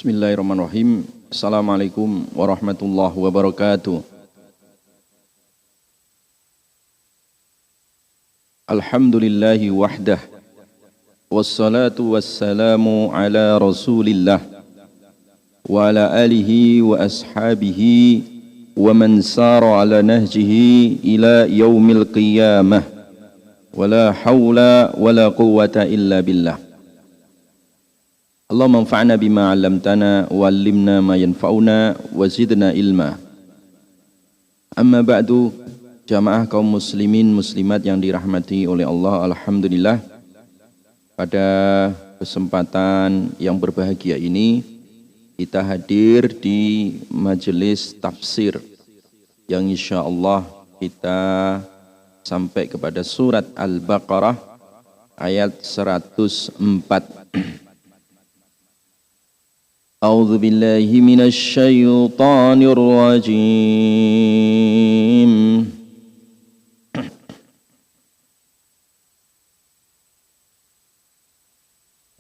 Bismillahirrahmanirrahim. Assalamualaikum warahmatullahi wabarakatuh. Alhamdulillahi wahdah. Wassalatu wassalamu ala rasulillah wa ala alihi wa ashabihi wa man sara ala nahjihi ila yaumil qiyamah. Wa la hawla wa la quwwata illa billah. Allahumma anfa'na bima 'allamtana wa 'allimna ma yanfa'una wa zidna ilma. Amma ba'du, jamaah kaum muslimin muslimat yang dirahmati oleh Allah, alhamdulillah pada kesempatan yang berbahagia ini kita hadir di majelis tafsir yang insyaallah kita sampai kepada surat Al-Baqarah ayat 104. A'udzu billahi minasy syaithanir rajim.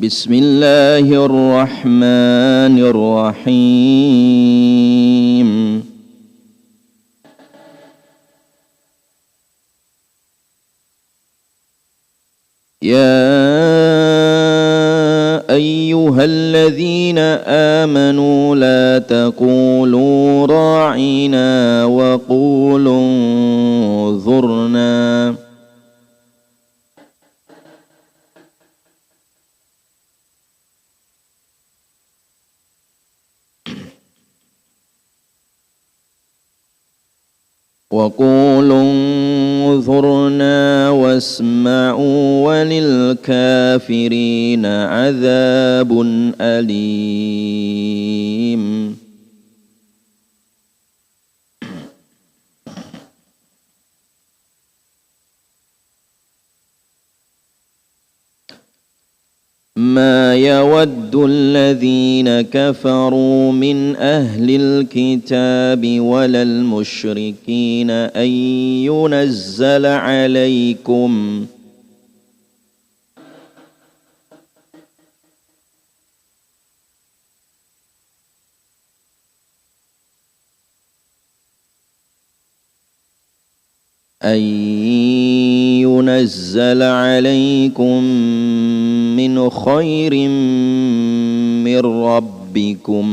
Bismillahirrahmanirrahim. Ya أيها الذين آمنوا لا تقولوا راعنا وقولوا انظرنا واسمعوا وللكافرين عذاب أليم. ما يود الذين كفروا من أهل الكتاب ولا المشركين أن ينزل عليكم من خير من ربكم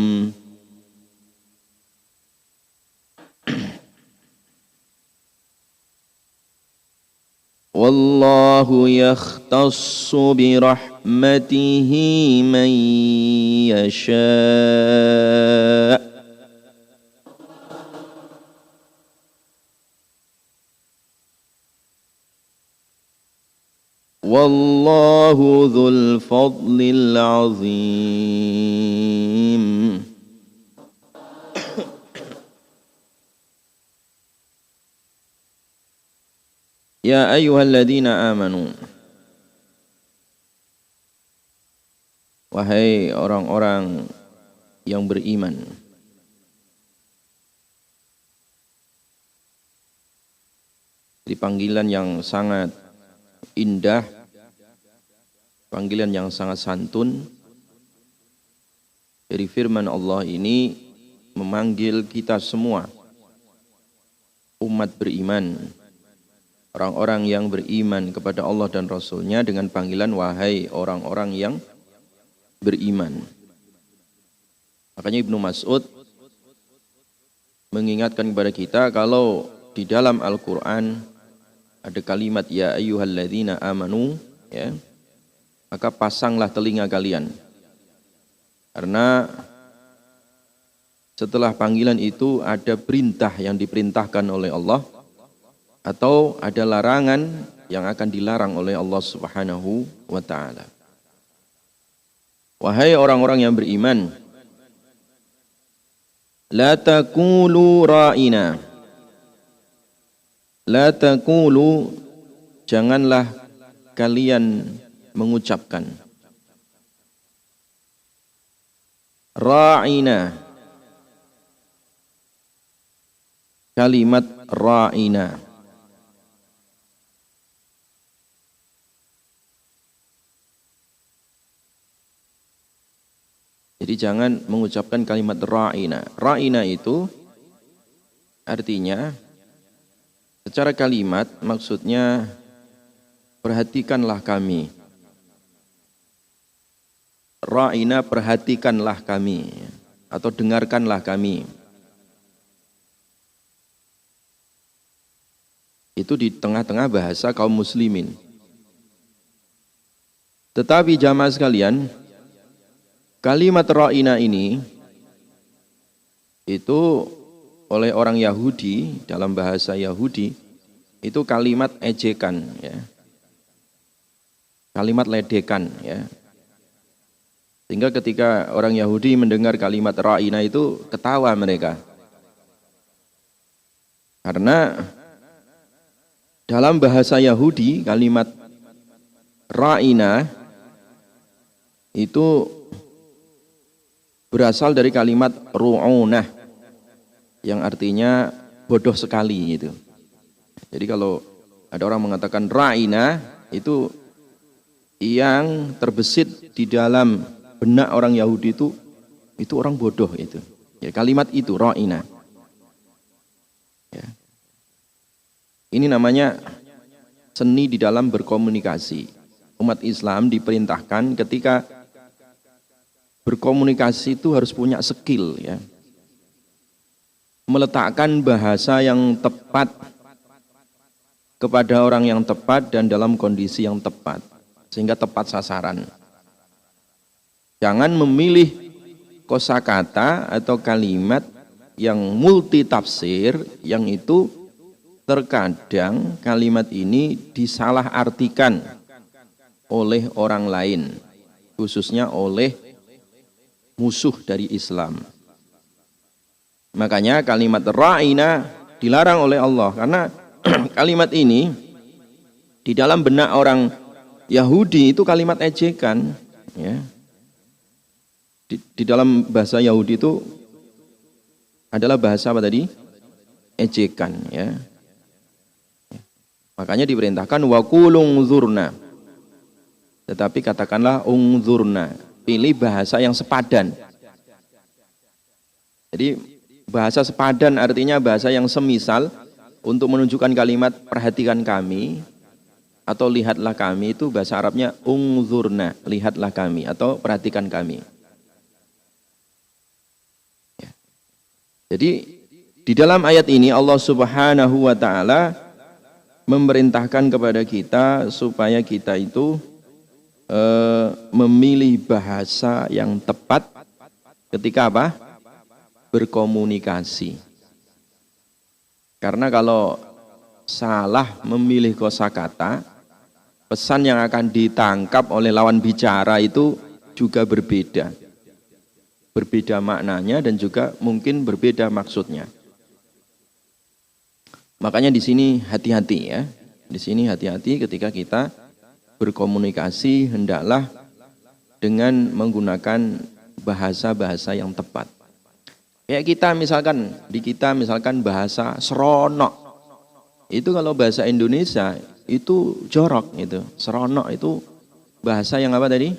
والله يختص برحمته من يشاء والله ذو الفضل العظيم. Ya ayyuhalladzina amanu, wahai orang-orang yang beriman. Di panggilan yang sangat indah, panggilan yang sangat santun dari firman Allah ini memanggil kita semua umat beriman, orang-orang yang beriman kepada Allah dan Rasulnya dengan panggilan wahai orang-orang yang beriman. Makanya Ibnu Mas'ud mengingatkan kepada kita kalau di dalam Al-Quran ada kalimat ya ayyuhalladzina amanu, ya, maka pasanglah telinga kalian. Karena setelah panggilan itu ada perintah yang diperintahkan oleh Allah atau ada larangan yang akan dilarang oleh Allah Subhanahu wa taala. Wahai orang-orang yang beriman, la taqulu ra'ina. La taqulu, janganlah kalian mengucapkan ra'ina, kalimat ra'ina. Jadi jangan mengucapkan kalimat ra'ina. Ra'ina itu artinya secara kalimat maksudnya perhatikanlah kami. Ra'ina, perhatikanlah kami atau dengarkanlah kami. Itu di tengah-tengah bahasa kaum muslimin. Tetapi jamaah sekalian, kalimat ra'ina ini itu oleh orang Yahudi, dalam bahasa Yahudi itu kalimat ejekan, ya. Kalimat ledekan, ya. Sehingga ketika orang Yahudi mendengar kalimat ra'ina itu ketawa mereka. Karena dalam bahasa Yahudi kalimat ra'ina itu berasal dari kalimat ru'unah yang artinya bodoh sekali gitu. Jadi kalau ada orang mengatakan ra'ina itu yang terbesit di dalam benak orang Yahudi itu orang bodoh itu. Ya, kalimat itu ra'ina. Ya. Ini namanya seni di dalam berkomunikasi. Umat Islam diperintahkan ketika berkomunikasi itu harus punya skill, ya. Meletakkan bahasa yang tepat kepada orang yang tepat dan dalam kondisi yang tepat sehingga tepat sasaran. Jangan memilih kosakata atau kalimat yang multi tafsir yang itu terkadang kalimat ini disalahartikan oleh orang lain, khususnya oleh musuh dari Islam. Makanya kalimat ra'ina dilarang oleh Allah karena kalimat ini di dalam benak orang Yahudi itu kalimat ejekan, ya. Di dalam bahasa Yahudi itu adalah bahasa apa tadi? Ejekan, ya. Makanya diperintahkan wa qulu unzurna. Tetapi katakanlah unzurna, pilih bahasa yang sepadan. Jadi bahasa sepadan artinya bahasa yang semisal untuk menunjukkan kalimat perhatikan kami atau lihatlah kami, itu bahasa Arabnya unzurna, lihatlah kami atau perhatikan kami. Jadi di dalam ayat ini Allah Subhanahu wa taala memerintahkan kepada kita supaya kita itu memilih bahasa yang tepat ketika apa? Berkomunikasi. Karena kalau salah memilih kosakata, pesan yang akan ditangkap oleh lawan bicara itu juga berbeda. Berbeda maknanya dan juga mungkin berbeda maksudnya. Makanya di sini hati-hati, ya. Di sini hati-hati ketika kita berkomunikasi, hendaklah dengan menggunakan bahasa-bahasa yang tepat. Kayak kita misalkan bahasa seronok. Itu kalau bahasa Indonesia itu jorok gitu. Seronok itu bahasa yang apa tadi?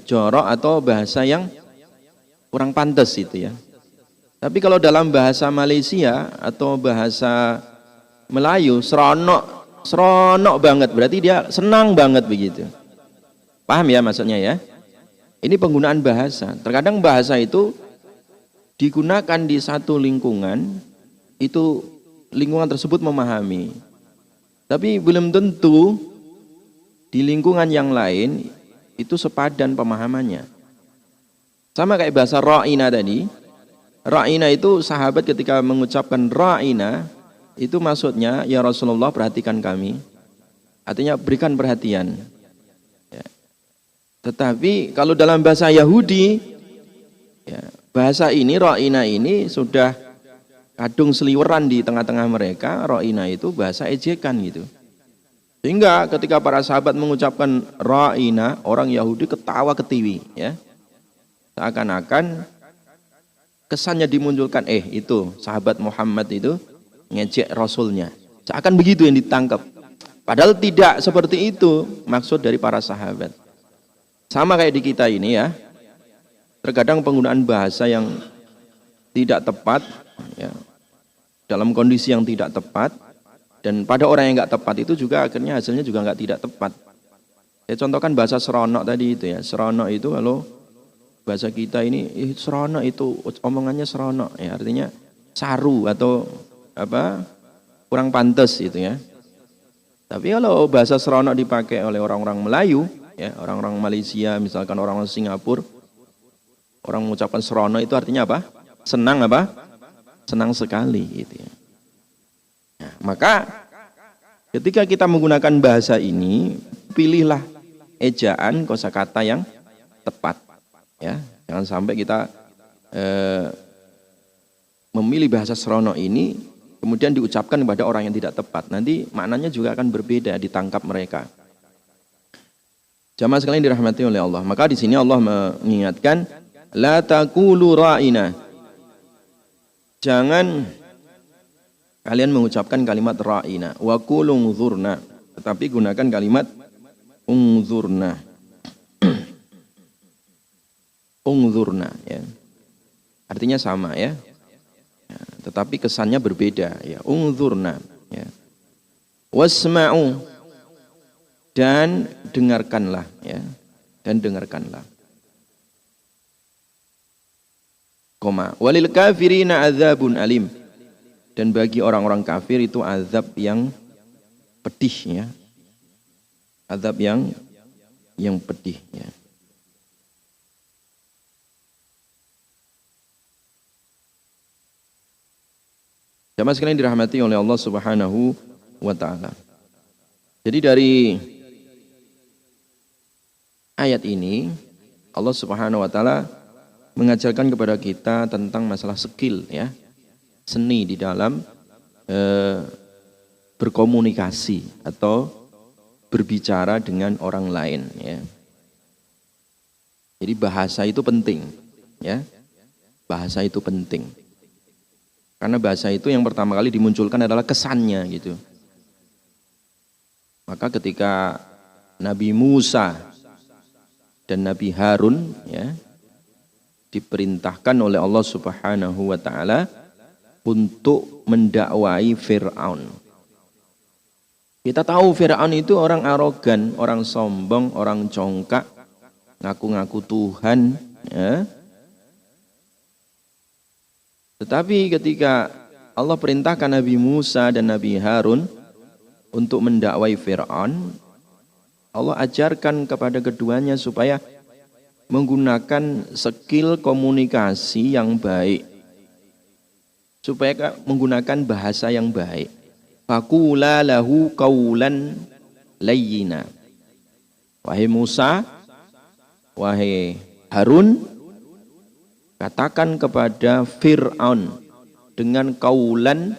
Jorok atau bahasa yang kurang pantas itu, ya. Tapi kalau dalam bahasa Malaysia atau bahasa Melayu, seronok banget, berarti dia senang banget begitu. Paham ya maksudnya, ya? Ini penggunaan bahasa. Terkadang bahasa itu digunakan di satu lingkungan, itu lingkungan tersebut memahami. Tapi belum tentu di lingkungan yang lain itu sepadan pemahamannya. Sama kayak bahasa ra'ina tadi. Ra'ina itu sahabat ketika mengucapkan ra'ina, itu maksudnya ya Rasulullah perhatikan kami. Artinya berikan perhatian. Ya. Tetapi kalau dalam bahasa Yahudi, ya, bahasa ini ra'ina ini sudah kadung seliweran di tengah-tengah mereka. Ra'ina itu bahasa ejekan gitu. Sehingga ketika para sahabat mengucapkan ra'ina, orang Yahudi ketawa ketiwi, ya. Seakan-akan kesannya dimunculkan, itu sahabat Muhammad itu ngejek Rasulnya. Seakan begitu yang ditangkap. Padahal tidak seperti itu maksud dari para sahabat. Sama kayak di kita ini, ya. terkadang penggunaan bahasa yang tidak tepat, ya, dalam kondisi yang tidak tepat, dan pada orang yang nggak tepat itu juga akhirnya hasilnya juga nggak tidak tepat. Saya contohkan bahasa seronok tadi itu ya. Seronok itu kalau bahasa kita ini seronok itu omongannya seronok ya, artinya saru atau apa kurang pantas gitu ya. Tapi kalau bahasa seronok dipakai oleh orang-orang Melayu ya, orang-orang Malaysia, misalkan orang-orang Singapura, orang mengucapkan seronok itu artinya apa? Senang apa? Senang sekali gitu ya. Nah, maka ketika kita menggunakan bahasa ini, pilihlah ejaan kosakata yang tepat. Ya, jangan sampai kita memilih bahasa seronok ini kemudian diucapkan kepada orang yang tidak tepat. Nanti maknanya juga akan berbeda ditangkap mereka. Jamaah sekalian dirahmati oleh Allah. Maka di sini Allah mengingatkan, la taqulu ra'ina. Jangan kalian mengucapkan kalimat ra'ina wa qulu unzurna, tetapi gunakan kalimat unzurna. Unzurna ya. Artinya sama ya. Ya, tetapi kesannya berbeda ya. Unzurna ya. Wasma'u, dan dengarkanlah ya. Dan dengarkanlah. Koma walil kafirina adzabun alim, dan bagi orang-orang kafir itu azab yang pedih ya. Azab yang pedih ya. Jamaah sekalian dirahmati oleh Allah Subhanahu wa taala. Jadi dari ayat ini Allah Subhanahu wa taala mengajarkan kepada kita tentang masalah skill ya. Seni di dalam berkomunikasi atau berbicara dengan orang lain ya. Jadi bahasa itu penting ya. Bahasa itu penting. Karena bahasa itu yang pertama kali dimunculkan adalah kesannya gitu. Maka ketika Nabi Musa dan Nabi Harun ya diperintahkan oleh Allah Subhanahu wa taala untuk mendakwai Fir'aun. Kita tahu Fir'aun itu orang arogan, orang sombong, orang congkak, ngaku-ngaku Tuhan ya. Tetapi ketika Allah perintahkan Nabi Musa dan Nabi Harun untuk mendakwai Fir'aun, Allah ajarkan kepada keduanya supaya menggunakan skill komunikasi yang baik, supaya menggunakan bahasa yang baik. Faqula lahu qawlan layyina. Wahai Musa, wahai Harun, katakan kepada Fir'aun dengan kaulan,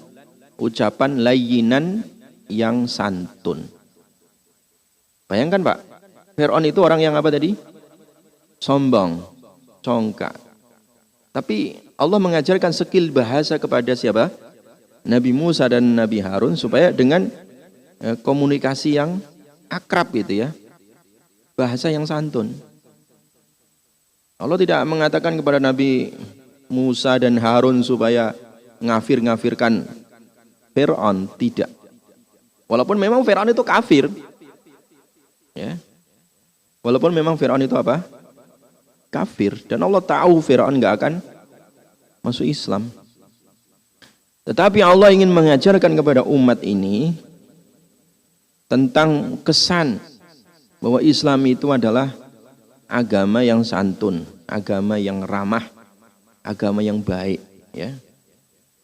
ucapan layyinan yang santun. Bayangkan Pak, Fir'aun itu orang yang apa tadi? Sombong, congkak. Tapi Allah mengajarkan skill bahasa kepada siapa? Nabi Musa dan Nabi Harun supaya dengan komunikasi yang akrab gitu ya. Bahasa yang santun. Allah tidak mengatakan kepada Nabi Musa dan Harun supaya ngafir-ngafirkan Fir'aun, tidak. Walaupun memang Fir'aun itu kafir. Ya. Walaupun memang Fir'aun itu apa? Kafir. Dan Allah tahu Fir'aun nggak akan masuk Islam. Tetapi Allah ingin mengajarkan kepada umat ini tentang kesan bahwa Islam itu adalah agama yang santun, agama yang ramah, agama yang baik, ya,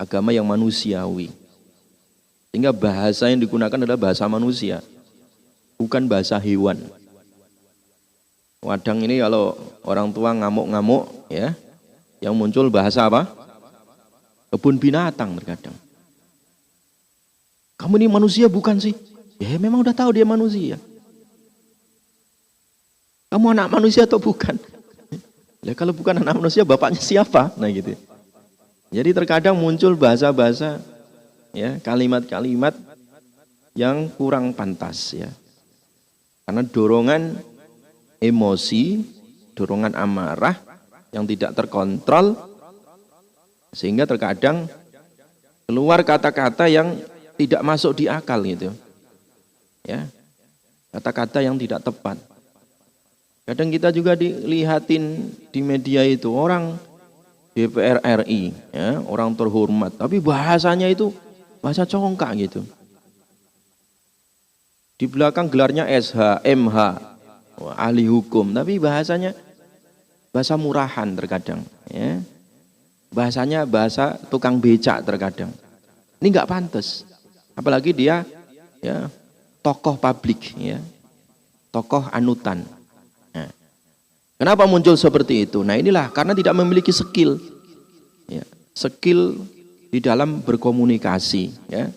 agama yang manusiawi. Sehingga bahasa yang digunakan adalah bahasa manusia, bukan bahasa hewan. Kadang ini kalau orang tua ngamuk-ngamuk, ya, yang muncul bahasa apa? Kebun binatang terkadang. Kamu ini manusia bukan sih? Ya memang udah tahu dia manusia. Kamu anak manusia atau bukan? Ya kalau bukan anak manusia, bapaknya siapa? Nah gitu. Jadi terkadang muncul bahasa-bahasa, ya, kalimat-kalimat yang kurang pantas, ya. Karena dorongan emosi, dorongan amarah yang tidak terkontrol, sehingga terkadang keluar kata-kata yang tidak masuk di akal gitu. Ya. Kata-kata yang tidak tepat. Kadang kita juga dilihatin di media itu orang DPR RI, ya, orang terhormat, tapi bahasanya itu bahasa congkak gitu. Di belakang gelarnya SH, MH, ahli hukum, tapi bahasanya bahasa murahan terkadang, ya. Bahasanya bahasa tukang becak terkadang. Ini nggak pantas. Apalagi dia, ya, tokoh publik, ya, tokoh anutan. Nah, kenapa muncul seperti itu? Nah inilah karena tidak memiliki skill, ya, skill di dalam berkomunikasi, ya,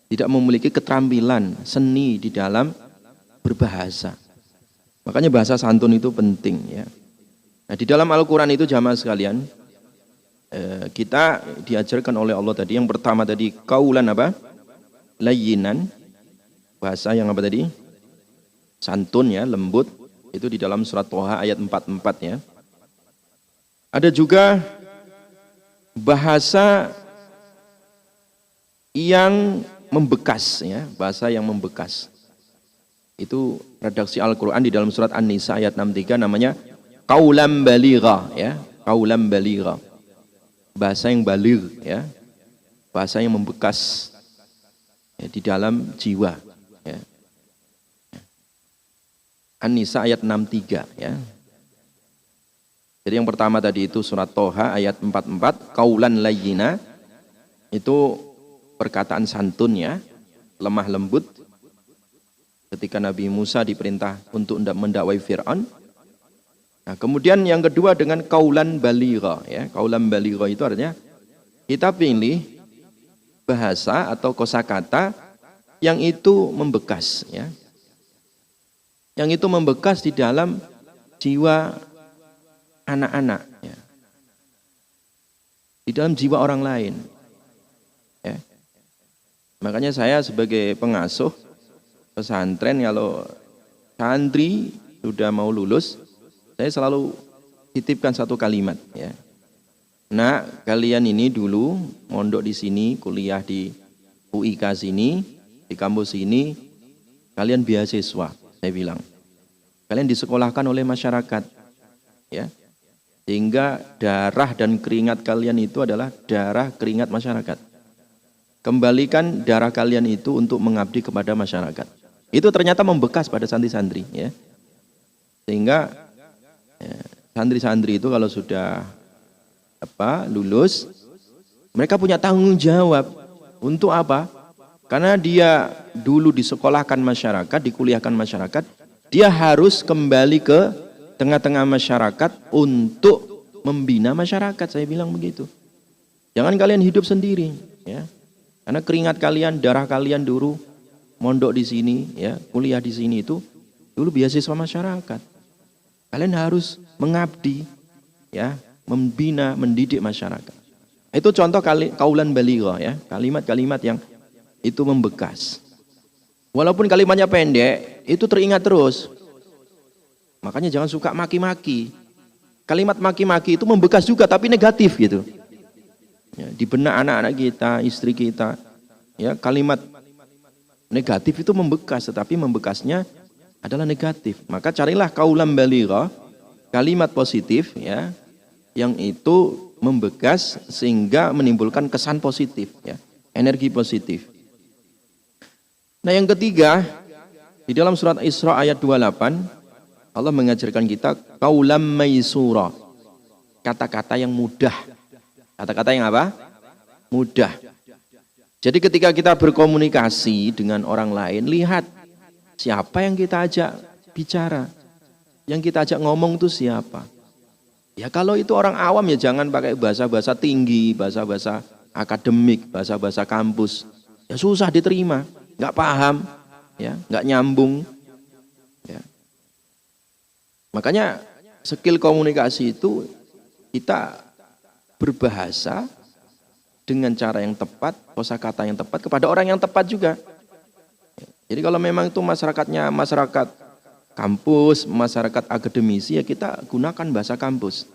tidak memiliki keterampilan seni di dalam berbahasa. Makanya bahasa santun itu penting, ya. Nah, di dalam Al-Quran itu jamaah sekalian, kita diajarkan oleh Allah tadi, yang pertama tadi kaulan apa? Layyinan, bahasa yang apa tadi? Santun, ya, lembut, itu di dalam surat Toha ayat 44, ya. Ada juga bahasa yang membekas, ya, bahasa yang membekas. Itu redaksi Al-Quran di dalam surat An-Nisa ayat 63 namanya kaulam baligha, ya, kaulam baligha. Bahasa yang baligh, ya, bahasa yang membekas, ya, di dalam jiwa, ya. An-Nisa ayat 63, ya. Jadi yang pertama tadi itu surat Toha ayat 44, kaulan layyina, itu perkataan santun, ya, lemah lembut. Ketika Nabi Musa diperintah untuk mendakwai Fir'aun. Nah, kemudian yang kedua dengan kaulan baligha, ya. Kaulan baligha itu artinya kita pilih bahasa atau kosakata yang itu membekas, ya. Yang itu membekas di dalam jiwa anak-anak, ya. Di dalam jiwa orang lain, ya. Makanya saya sebagai pengasuh pesantren, kalau santri sudah mau lulus, saya selalu titipkan satu kalimat, ya. Nah, kalian ini dulu mondok di sini, kuliah di UIK sini, di kampus ini, kalian beasiswa, saya bilang. Kalian disekolahkan oleh masyarakat, ya. Sehingga darah dan keringat kalian itu adalah darah keringat masyarakat. Kembalikan darah kalian itu untuk mengabdi kepada masyarakat. Itu ternyata membekas pada santri-santri, ya. Sehingga ya, santri-santri itu kalau sudah lulus, mereka punya tanggung jawab untuk apa? Karena dia dulu disekolahkan masyarakat, dikuliahkan masyarakat, dia harus kembali ke tengah-tengah masyarakat untuk membina masyarakat. Saya bilang begitu. Jangan kalian hidup sendiri, ya. Karena keringat kalian, darah kalian dulu mondok di sini, ya, kuliah di sini itu dulu beasiswa masyarakat. Kalian harus mengabdi, ya, membina, mendidik masyarakat. Itu contoh kaulan baligha, ya, kalimat-kalimat yang itu membekas. Walaupun kalimatnya pendek, itu teringat terus. Makanya jangan suka maki-maki. Kalimat maki-maki itu membekas juga, tapi negatif gitu. Ya, di benak anak-anak kita, istri kita, ya, kalimat negatif itu membekas, tetapi membekasnya adalah negatif. Maka carilah kaulam baligha, kalimat positif, ya, yang itu membekas sehingga menimbulkan kesan positif, ya, energi positif. Nah, yang ketiga, di dalam surat Isra ayat 28, Allah mengajarkan kita kaulam maisura, kata-kata yang mudah. Kata-kata yang apa? Mudah. Jadi ketika kita berkomunikasi dengan orang lain, lihat siapa yang kita ajak bicara, yang kita ajak ngomong itu siapa. Ya kalau itu orang awam, ya jangan pakai bahasa-bahasa tinggi, bahasa-bahasa akademik, bahasa-bahasa kampus. Ya susah diterima, nggak paham, ya, nggak nyambung. Ya. Makanya skill komunikasi itu kita berbahasa dengan cara yang tepat, kosakata yang tepat kepada orang yang tepat juga. Jadi kalau memang itu masyarakatnya masyarakat kampus, masyarakat akademisi, ya kita gunakan bahasa kampus.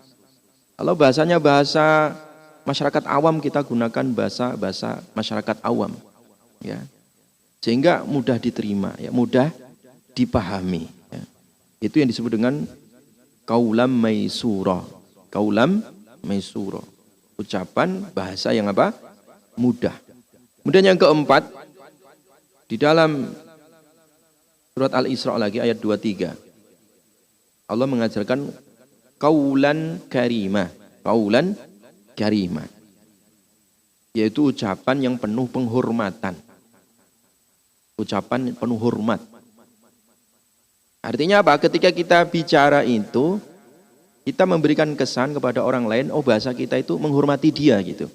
Kalau bahasanya bahasa masyarakat awam, kita gunakan bahasa masyarakat awam, ya, sehingga mudah diterima, ya, mudah dipahami. Ya. Itu yang disebut dengan kaulam maisura. Kaulam maisura. Ucapan bahasa yang apa? Mudah. Kemudian yang keempat, di dalam surat Al-Isra lagi ayat 23. Allah mengajarkan kaulan karimah. Kaulan karimah. Yaitu ucapan yang penuh penghormatan. Ucapan penuh hormat. Artinya apa? Ketika kita bicara itu, kita memberikan kesan kepada orang lain, oh bahasa kita itu menghormati dia gitu.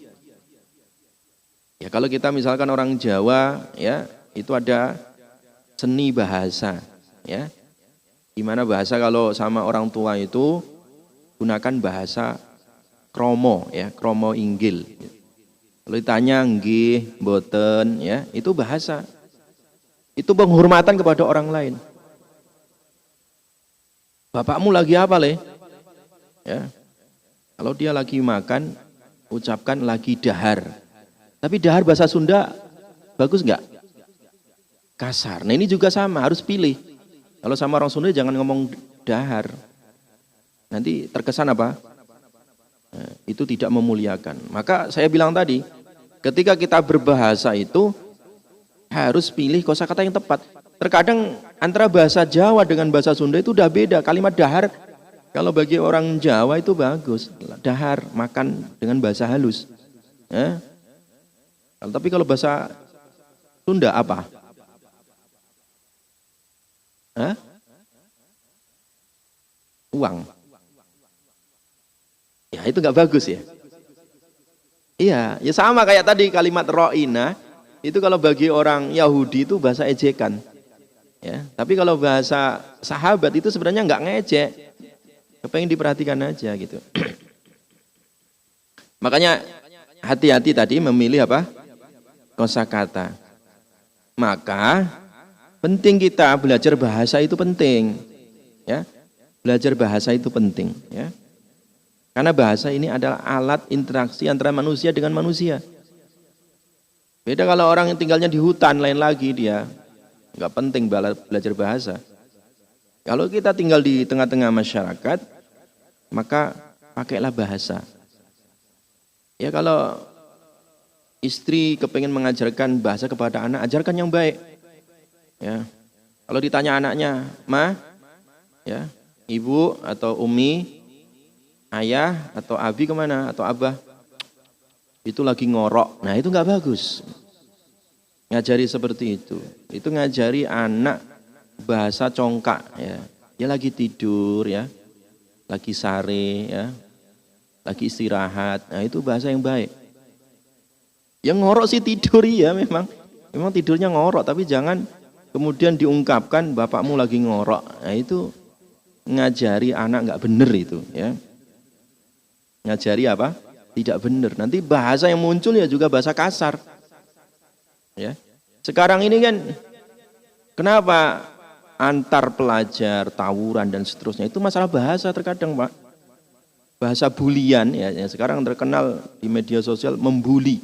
Ya kalau kita misalkan orang Jawa, ya itu ada seni bahasa, ya. Gimana bahasa kalau sama orang tua itu gunakan bahasa kromo, ya, kromo inggil. Kalau ditanya nggih, mboten, ya, itu bahasa. Itu penghormatan kepada orang lain. Bapakmu lagi apa, Le? Ya. Kalau dia lagi makan, ucapkan lagi dahar. Tapi dahar bahasa Sunda bagus enggak? Kasar. Nah ini juga sama, harus pilih. Kalau sama orang Sunda jangan ngomong dahar. Nanti terkesan apa? Nah, itu tidak memuliakan. Maka saya bilang tadi, ketika kita berbahasa itu harus pilih kosakata yang tepat. Terkadang antara bahasa Jawa dengan bahasa Sunda itu udah beda. Kalimat dahar kalau bagi orang Jawa itu bagus. Dahar, makan dengan bahasa halus. Ya. Tapi kalau bahasa Sunda apa? Hah? Uang. Ya itu nggak bagus ya. Iya, ya sama kayak tadi kalimat ro'ina. Itu kalau bagi orang Yahudi itu bahasa ejekan. Ya, tapi kalau bahasa sahabat itu sebenarnya nggak ngejek. Kepengen diperhatikan aja gitu. Makanya hati-hati tadi memilih apa? Kosakata. Maka penting kita belajar bahasa itu penting. Ya. Belajar bahasa itu penting, ya. Karena bahasa ini adalah alat interaksi antara manusia dengan manusia. Beda kalau orang yang tinggalnya di hutan, lain lagi dia. Enggak penting belajar bahasa. Kalau kita tinggal di tengah-tengah masyarakat, maka pakailah bahasa. Ya kalau istri kepengen mengajarkan bahasa kepada anak, ajarkan yang baik. Ya. Kalau ditanya anaknya, Ma, ya, ibu atau umi, ayah atau abi kemana atau abah, itu lagi ngorok. Nah itu nggak bagus. Ngajari seperti itu ngajari anak bahasa congkak, ya. Dia lagi tidur, ya, lagi sare, ya, lagi istirahat. Nah itu bahasa yang baik. Yang ngorok sih tidur, ya, memang tidurnya ngorok, tapi jangan kemudian diungkapkan bapakmu lagi ngorok. Nah itu ngajari anak nggak bener itu, ya. Ngajari apa? Tidak benar. Nanti bahasa yang muncul ya juga bahasa kasar. Ya. Sekarang ini kan kenapa antar pelajar tawuran dan seterusnya itu masalah bahasa terkadang, Pak. Bahasa bulian, ya, yang sekarang terkenal di media sosial membuli.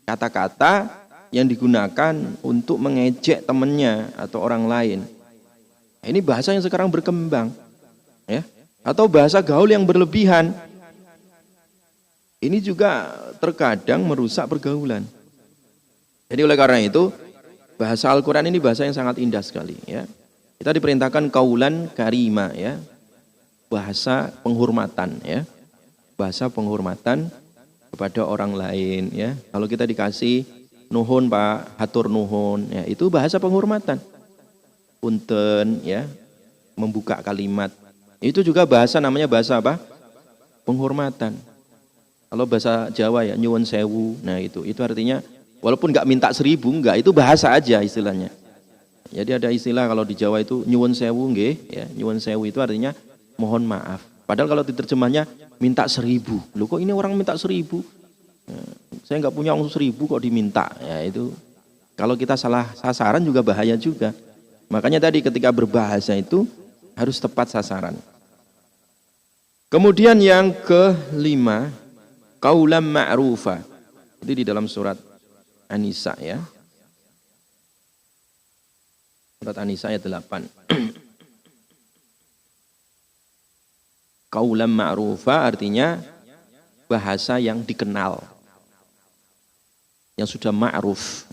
Kata-kata yang digunakan untuk mengejek temannya atau orang lain. Ini bahasa yang sekarang berkembang, ya. Atau bahasa gaul yang berlebihan. Ini juga terkadang merusak pergaulan. Jadi oleh karena itu, bahasa Al-Quran ini bahasa yang sangat indah sekali, ya. Kita diperintahkan kaulan karima, ya. Bahasa penghormatan, ya. Bahasa penghormatan kepada orang lain, ya. Kalau kita dikasih nuhun Pak, hatur nuhun, ya, itu bahasa penghormatan. Punten, ya, membuka kalimat. Itu juga bahasa, namanya bahasa apa? Penghormatan. Kalau bahasa Jawa ya nyuwun sewu, nah itu artinya walaupun nggak minta 1000, nggak, itu bahasa aja istilahnya. Jadi ada istilah kalau di Jawa itu nyuwun sewu, nggih, ya, nyuwun sewu itu artinya mohon maaf. Padahal kalau diterjemahnya minta 1000, loh kok ini orang minta 1000? Ya, saya nggak punya uang 1000 kok diminta, ya itu. Kalau kita salah sasaran juga bahaya juga. Makanya tadi ketika berbahasa itu harus tepat sasaran. Kemudian yang kelima, qaulan ma'rufa. Itu di dalam surat An-Nisa ya. Surat An-Nisa ayat 8. Qaulan ma'rufa artinya bahasa yang dikenal. Yang sudah ma'ruf.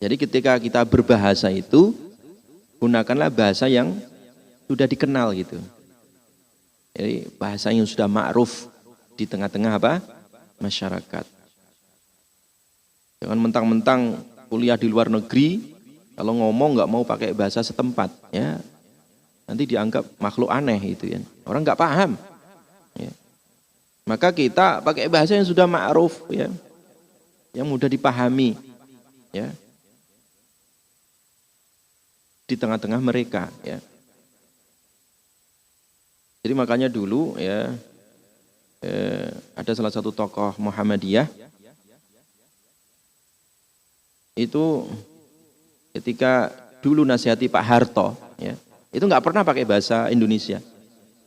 Jadi ketika kita berbahasa itu, gunakanlah bahasa yang sudah dikenal gitu. Jadi bahasa yang sudah ma'ruf di tengah-tengah apa? Masyarakat. Jangan mentang-mentang kuliah di luar negeri, kalau ngomong nggak mau pakai bahasa setempat, ya nanti dianggap makhluk aneh itu ya. Orang nggak paham. Ya. Maka kita pakai bahasa yang sudah ma'ruf ya, yang mudah dipahami, ya di tengah-tengah mereka, ya. Jadi makanya dulu ya ada salah satu tokoh Muhammadiyah itu ketika dulu nasihati Pak Harto ya, itu nggak pernah pakai bahasa Indonesia,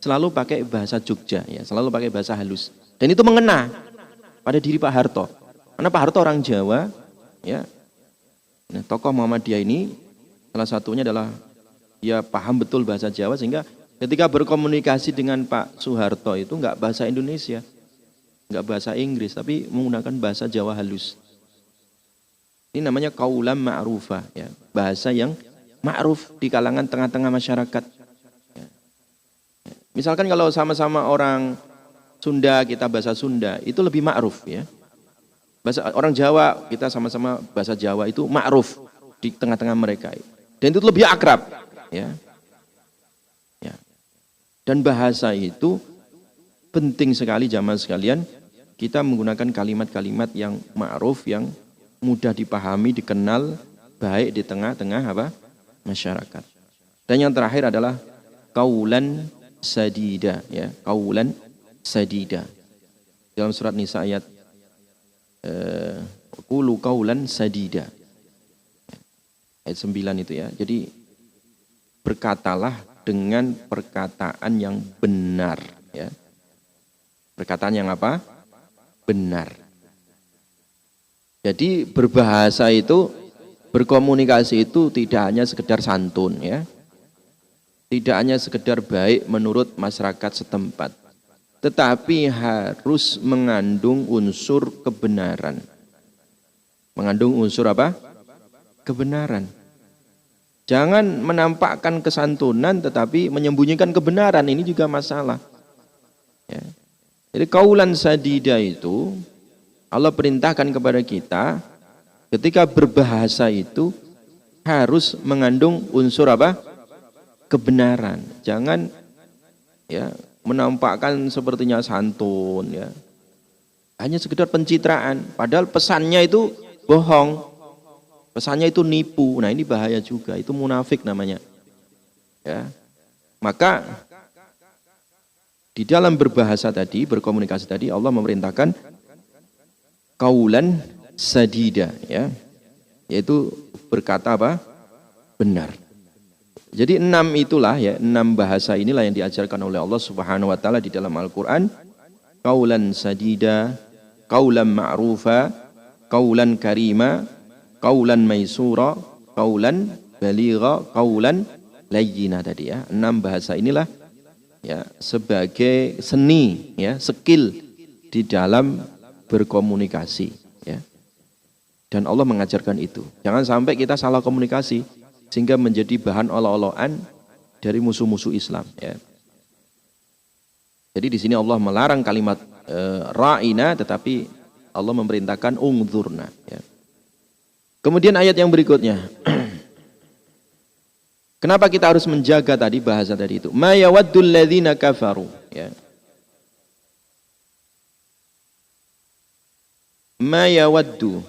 selalu pakai bahasa Jogja ya, selalu pakai bahasa halus, dan itu mengena pada diri Pak Harto karena Pak Harto orang Jawa ya. Nah, tokoh Muhammadiyah ini salah satunya adalah dia paham betul bahasa Jawa sehingga ketika berkomunikasi dengan Pak Soeharto itu enggak bahasa Indonesia, enggak bahasa Inggris, tapi menggunakan bahasa Jawa halus. Ini namanya qaulan ma'rufa, ya, bahasa yang ma'ruf di kalangan tengah-tengah masyarakat. Ya. Misalkan kalau sama-sama orang Sunda, kita bahasa Sunda, itu lebih ma'ruf ya. Bahasa orang Jawa, kita sama-sama bahasa Jawa itu ma'ruf di tengah-tengah mereka. Dan itu lebih akrab, ya. Dan bahasa itu penting sekali jamaah sekalian, kita menggunakan kalimat-kalimat yang ma'ruf, yang mudah dipahami, dikenal, baik di tengah-tengah apa? Masyarakat. Dan yang terakhir adalah qaulan sadida ya, qaulan sadida. Dalam surat Nisa ayat qulu qaulan sadida. Ayat 9 itu ya. Jadi berkatalah dengan perkataan yang benar ya. Perkataan yang apa? Benar. Jadi berbahasa itu, berkomunikasi itu tidak hanya sekedar santun ya. Tidak hanya sekedar baik menurut masyarakat setempat, tetapi harus mengandung unsur kebenaran. Mengandung unsur apa? Kebenaran. Jangan menampakkan kesantunan tetapi menyembunyikan kebenaran, ini juga masalah. Ya. Jadi qaulan sadida itu Allah perintahkan kepada kita ketika berbahasa itu harus mengandung unsur apa? Kebenaran. Jangan ya menampakkan sepertinya santun ya. Hanya sekedar pencitraan, padahal pesannya itu bohong. Pesannya itu nipu. Nah, ini bahaya juga. Itu munafik namanya. Ya. Maka di dalam berbahasa tadi, berkomunikasi tadi, Allah memerintahkan qaulan sadida ya. Yaitu berkata apa? Benar. Jadi 6 itulah ya, 6 bahasa inilah yang diajarkan oleh Allah Subhanahu wa taala di dalam Al-Qur'an. Qaulan sadida, qaulan ma'rufa, qaulan karima, qaulan maisura, qaulan baligha, qaulan layyina tadi ya. 6 bahasa inilah ya sebagai seni ya, skill di dalam berkomunikasi ya. Dan Allah mengajarkan itu. Jangan sampai kita salah komunikasi sehingga menjadi bahan olok-olokan dari musuh-musuh Islam ya. Jadi di sini Allah melarang kalimat ra'ina, tetapi Allah memerintahkan ungzurna ya. Kemudian ayat yang berikutnya. Kenapa kita harus menjaga tadi bahasa tadi itu? Ma yawaddul ladzina kafaru ya. Ma yawaddu,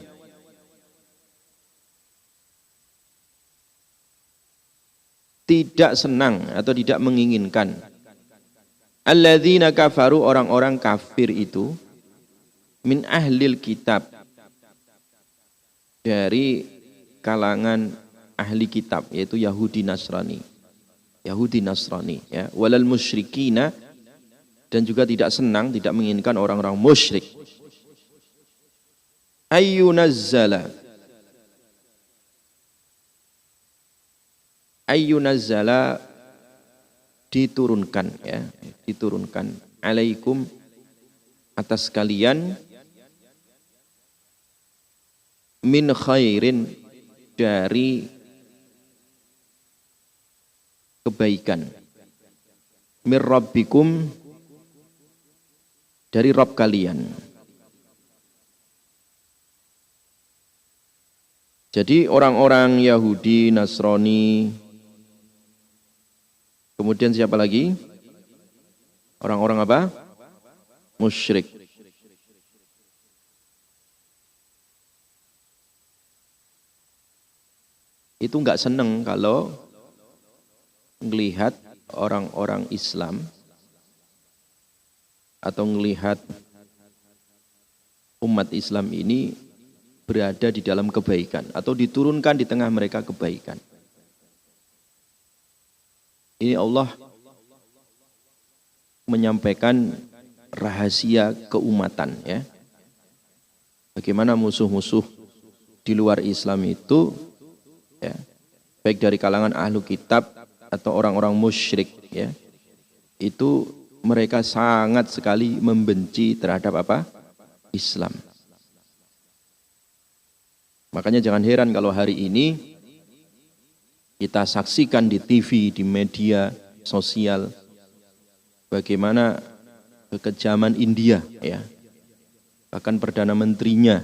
tidak senang atau tidak menginginkan. Alladzina kafaru, orang-orang kafir itu, min ahlil kitab, dari kalangan ahli kitab, yaitu Yahudi Nasrani. Yahudi Nasrani, ya. Walal musyrikina, dan juga tidak senang, tidak menginginkan orang-orang musyrik. Ayyunazzala diturunkan, ya, diturunkan alaikum atas kalian min khairin, dari kebaikan, mir rabbikum, dari Rabb kalian. Jadi orang-orang Yahudi, Nasrani, kemudian siapa lagi? Orang-orang apa? Musyrik. Itu enggak seneng kalau melihat orang-orang Islam atau melihat umat Islam ini berada di dalam kebaikan atau diturunkan di tengah mereka kebaikan. Ini Allah menyampaikan rahasia keumatan, ya. Bagaimana musuh-musuh di luar Islam itu, ya, baik dari kalangan ahlu kitab atau orang-orang musyrik, ya, itu mereka sangat sekali membenci terhadap apa? Islam. Makanya jangan heran kalau hari ini kita saksikan di TV, di media sosial, bagaimana kekejaman India, ya. Bahkan Perdana Menterinya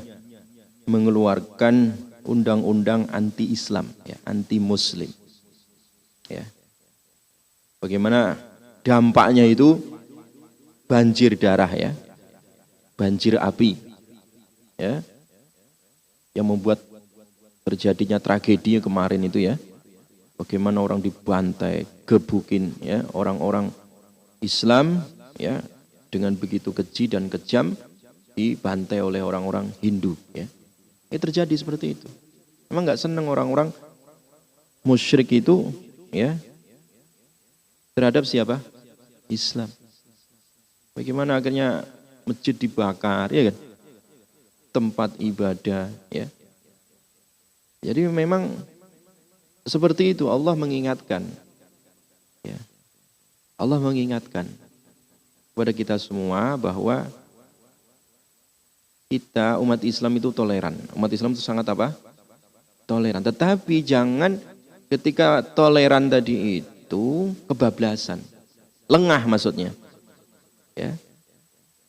mengeluarkan undang-undang anti-Islam, ya, anti-Muslim, ya. Bagaimana dampaknya itu banjir darah, ya, banjir api, ya, yang membuat terjadinya tragedi kemarin itu, ya. Bagaimana orang dibantai, gebukin, ya, orang-orang Islam, ya, dengan begitu keji dan kejam dibantai oleh orang-orang Hindu, ya. Ini terjadi seperti itu. Memang nggak senang orang-orang musyrik itu, ya, terhadap siapa? Islam. Bagaimana akhirnya masjid dibakar, ya kan? Tempat ibadah, ya. Jadi memang seperti itu Allah mengingatkan, ya. Allah mengingatkan kepada kita semua bahwa kita umat Islam itu toleran. Umat Islam itu sangat apa? Toleran. Tetapi jangan ketika toleran tadi itu kebablasan. Lengah maksudnya. Ya.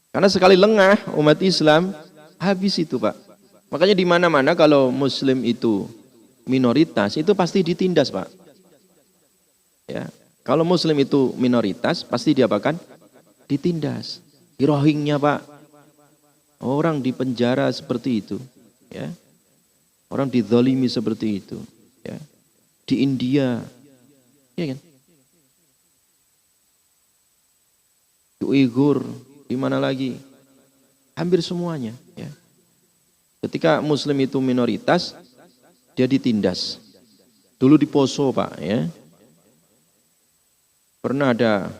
Karena sekali lengah umat Islam habis itu, Pak. Makanya di mana-mana kalau Muslim itu minoritas itu pasti ditindas, Pak. Ya. Kalau Muslim itu minoritas pasti diapakan? Ditindas. Di Rohingya, Pak. Orang di penjara seperti itu, ya. Orang dizalimi seperti itu, ya. Di India, ya kan? Di Uighur, di mana lagi? Hampir semuanya, ya. Ketika Muslim itu minoritas, dia ditindas. Dulu di Poso, Pak, ya. Pernah ada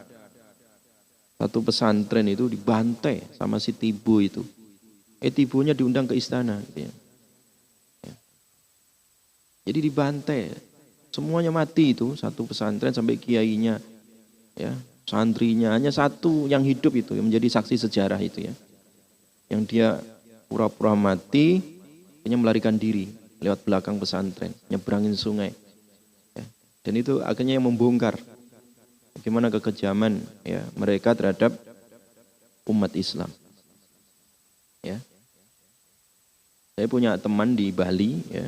satu pesantren itu dibantai sama si Tibo itu. Tibonya diundang ke istana, gitu ya. Ya. Jadi dibantai, semuanya mati itu, satu pesantren sampai kiainya, ya, santrinya hanya satu yang hidup itu, yang menjadi saksi sejarah itu, ya. Yang dia pura-pura mati, hanya melarikan diri lewat belakang pesantren, nyebrangin sungai, ya. Dan itu akhirnya yang membongkar bagaimana kekejaman, ya, mereka terhadap umat Islam, ya. Saya punya teman di Bali, ya.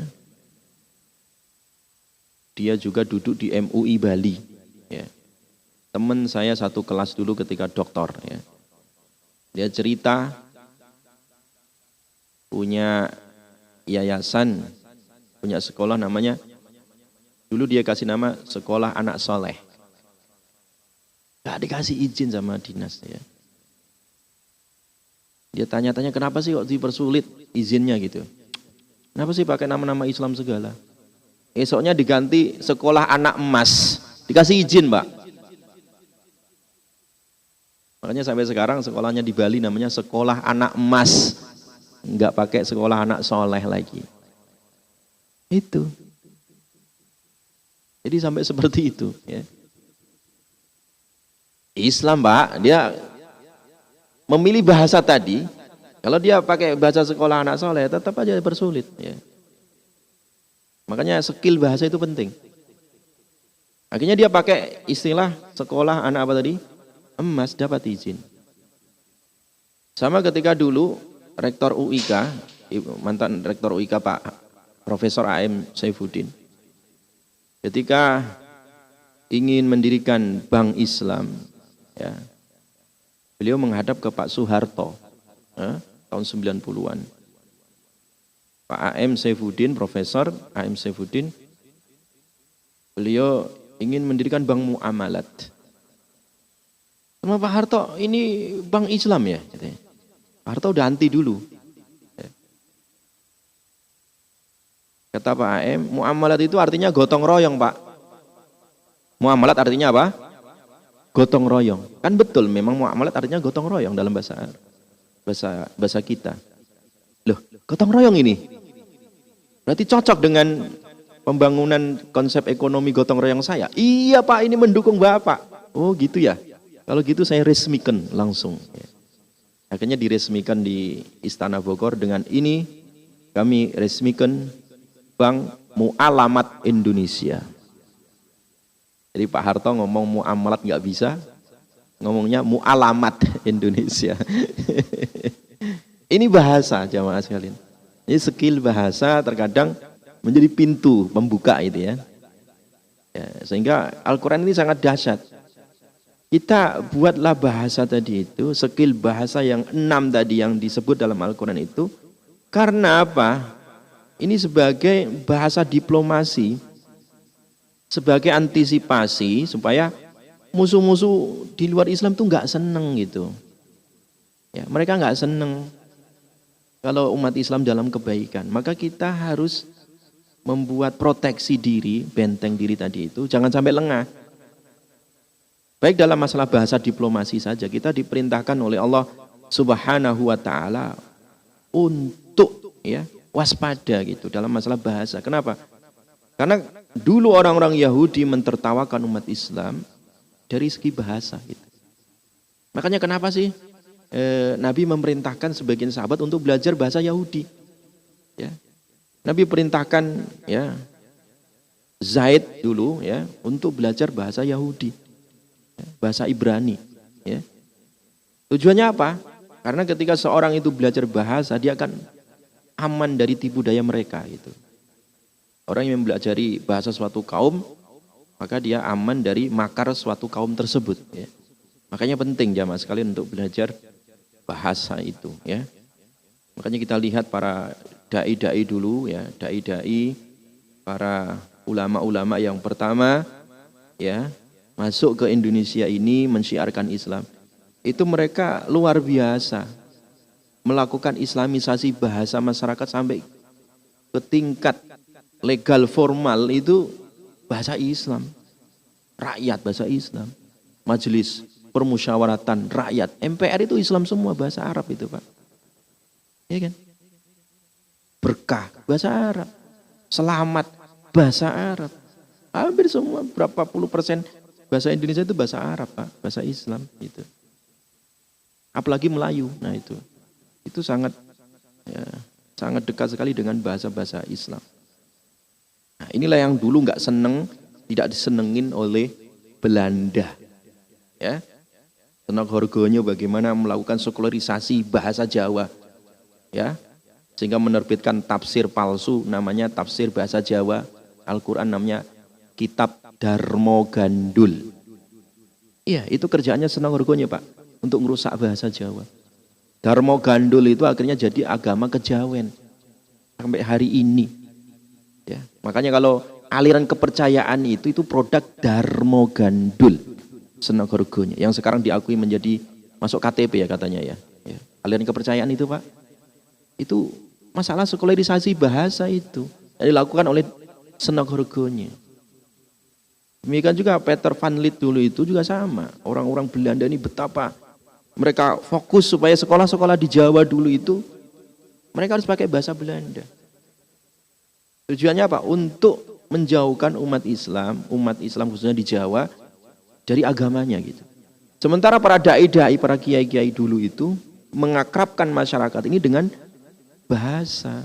Dia juga duduk di MUI Bali, ya. Teman saya satu kelas dulu ketika doktor, ya. Dia cerita punya yayasan, punya sekolah namanya, dulu dia kasih nama Sekolah Anak Soleh. Gak dikasih izin sama dinas, ya. Dia tanya-tanya kenapa sih kok dipersulit izinnya gitu. Kenapa sih pakai nama-nama Islam segala? Esoknya diganti Sekolah Anak Emas. Dikasih izin, Pak. Makanya sampai sekarang sekolahnya di Bali namanya sekolah anak emas. Enggak pakai sekolah anak soleh lagi. Itu. Jadi sampai seperti itu. Ya. Islam, Pak, dia memilih bahasa tadi. Kalau dia pakai bahasa sekolah anak soleh, tetap aja bersulit. Ya. Makanya skill bahasa itu penting. Akhirnya dia pakai istilah sekolah anak apa tadi? Emas, dapat izin. Sama ketika dulu rektor UIK, mantan rektor UIK Pak Profesor AM Saifuddin, ketika ingin mendirikan Bank Islam, ya, beliau menghadap ke Pak Soeharto, tahun 90-an. Pak AM Saifuddin, Profesor AM Saifuddin, beliau ingin mendirikan Bank Muamalat. Sama Pak Harto, ini Bank Islam ya? Pak Harto udah anti dulu. Kata Pak AM, muamalat itu artinya gotong royong, Pak. Muamalat artinya apa? Gotong royong. Kan betul, memang muamalat artinya gotong royong dalam bahasa kita. Loh, gotong royong ini? Berarti cocok dengan pembangunan konsep ekonomi gotong royong saya. Iya, Pak, ini mendukung Bapak. Oh, gitu ya. Kalau gitu saya resmikan langsung. Akhirnya diresmikan di Istana Bogor dengan ini kami resmikan Bank Mu'alamat Indonesia. Jadi Pak Harto ngomong muamalat nggak bisa, ngomongnya mu'alamat Indonesia. Ini bahasa jamaah sekalian. Ini skill bahasa terkadang menjadi pintu pembuka itu ya. Sehingga Al-Quran ini sangat dahsyat. Kita buatlah bahasa tadi itu, skill bahasa yang 6 tadi yang disebut dalam Al-Quran itu. Karena apa? Ini sebagai bahasa diplomasi, sebagai antisipasi supaya musuh-musuh di luar Islam tuh nggak seneng gitu. Ya, mereka nggak seneng kalau umat Islam dalam kebaikan. Maka kita harus membuat proteksi diri, benteng diri tadi itu, jangan sampai lengah. Baik dalam masalah bahasa diplomasi saja, kita diperintahkan oleh Allah Subhanahu wa Ta'ala untuk ya waspada gitu dalam masalah bahasa. Kenapa? Karena dulu orang-orang Yahudi mentertawakan umat Islam dari segi bahasa gitu. Makanya kenapa sih Nabi memerintahkan sebagian sahabat untuk belajar bahasa Yahudi? Ya. Nabi perintahkan ya Zaid dulu ya untuk belajar bahasa Yahudi, bahasa Ibrani. Ya. Tujuannya apa? Karena ketika seorang itu belajar bahasa, dia akan aman dari tipu daya mereka gitu. Orang yang mempelajari bahasa suatu kaum, maka dia aman dari makar suatu kaum tersebut. Ya. Makanya penting jamaah sekalian untuk belajar bahasa itu. Ya. Makanya kita lihat para dai-dai dulu, ya, dai-dai, para ulama-ulama yang pertama, ya, masuk ke Indonesia ini mensyiarkan Islam. Itu mereka luar biasa melakukan islamisasi bahasa masyarakat sampai ke tingkat legal formal itu bahasa Islam, rakyat bahasa Islam, majelis permusyawaratan rakyat, MPR itu Islam semua, bahasa Arab itu Pak, ya kan? Berkah bahasa Arab, selamat bahasa Arab, hampir semua berapa puluh persen bahasa Indonesia itu bahasa Arab Pak, bahasa Islam itu. Apalagi Melayu, nah itu sangat ya, sangat dekat sekali dengan bahasa-bahasa Islam. Nah, inilah yang dulu nggak seneng, tidak disenengin oleh Belanda. Ya, tenang harganya bagaimana melakukan sekularisasi bahasa Jawa, ya, sehingga menerbitkan tafsir palsu namanya tafsir bahasa Jawa, Al-Quran namanya Kitab Darmo Gandul. Iya, itu kerjaannya senang harganya Pak, untuk merusak bahasa Jawa. Darmo Gandul itu akhirnya jadi agama kejawen sampai hari ini. Ya, makanya kalau aliran kepercayaan itu produk Darmo Gandul, senang harganya, yang sekarang diakui menjadi masuk KTP ya katanya ya. Ya. Aliran kepercayaan itu Pak, itu masalah sekularisasi bahasa itu yang dilakukan oleh senang harganya. Demikian juga Peter van Lith dulu itu juga sama. Orang-orang Belanda ini betapa mereka fokus supaya sekolah-sekolah di Jawa dulu itu mereka harus pakai bahasa Belanda. Tujuannya apa? Untuk menjauhkan umat Islam khususnya di Jawa dari agamanya gitu. Sementara para dai-dai, para kiai-kiai dulu itu mengakrabkan masyarakat ini dengan bahasa.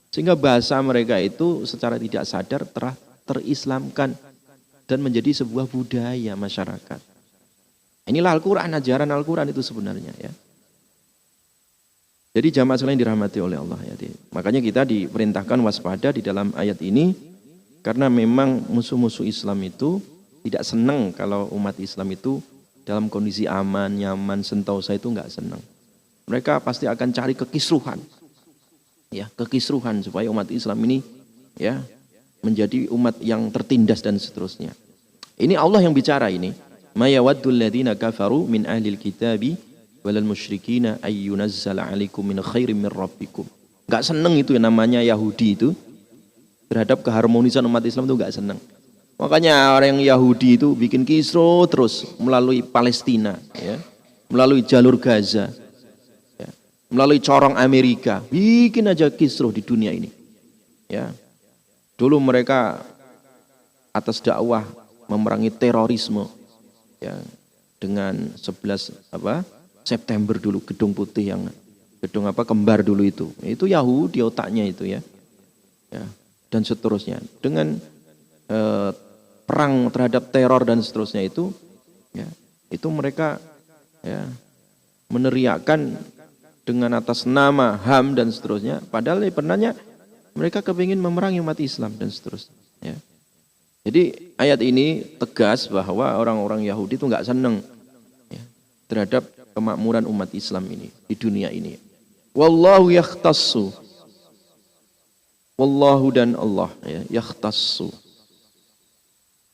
Sehingga bahasa mereka itu secara tidak sadar telah terislamkan dan menjadi sebuah budaya masyarakat. Inilah Al-Quran, ajaran Al-Quran itu sebenarnya ya. Jadi jamaah sekalian dirahmati oleh Allah ya. Makanya kita diperintahkan waspada di dalam ayat ini karena memang musuh-musuh Islam itu tidak senang kalau umat Islam itu dalam kondisi aman, nyaman, sentosa itu enggak senang. Mereka pasti akan cari kekisruhan. Ya, kekisruhan supaya umat Islam ini ya menjadi umat yang tertindas dan seterusnya. Ini Allah yang bicara ini. Ma yawaddul ladzina kafaru min ahlil kitabi walal musyrikina ayyunazzala 'alaikum min khairin min rabbikum. Enggak seneng itu yang namanya Yahudi itu terhadap keharmonisan umat Islam itu enggak seneng. Makanya orang yang Yahudi itu bikin kisruh terus melalui Palestina ya, melalui jalur Gaza. Ya, melalui corong Amerika, bikin aja kisruh di dunia ini. Ya. Dulu mereka atas dakwah memerangi terorisme ya dengan 11 September dulu gedung putih yang gedung kembar dulu itu Yahudi otaknya itu ya dan seterusnya dengan perang terhadap teror dan seterusnya itu ya itu mereka ya meneriakkan dengan atas nama HAM dan seterusnya padahal sebenarnya mereka kepingin memerangi umat Islam dan seterusnya ya. Jadi ayat ini tegas bahwa orang-orang Yahudi itu enggak senang ya, terhadap kemakmuran umat Islam ini di dunia ini. Wallahu yakhtassu. Wallahu dan Allah ya, yakhtassu.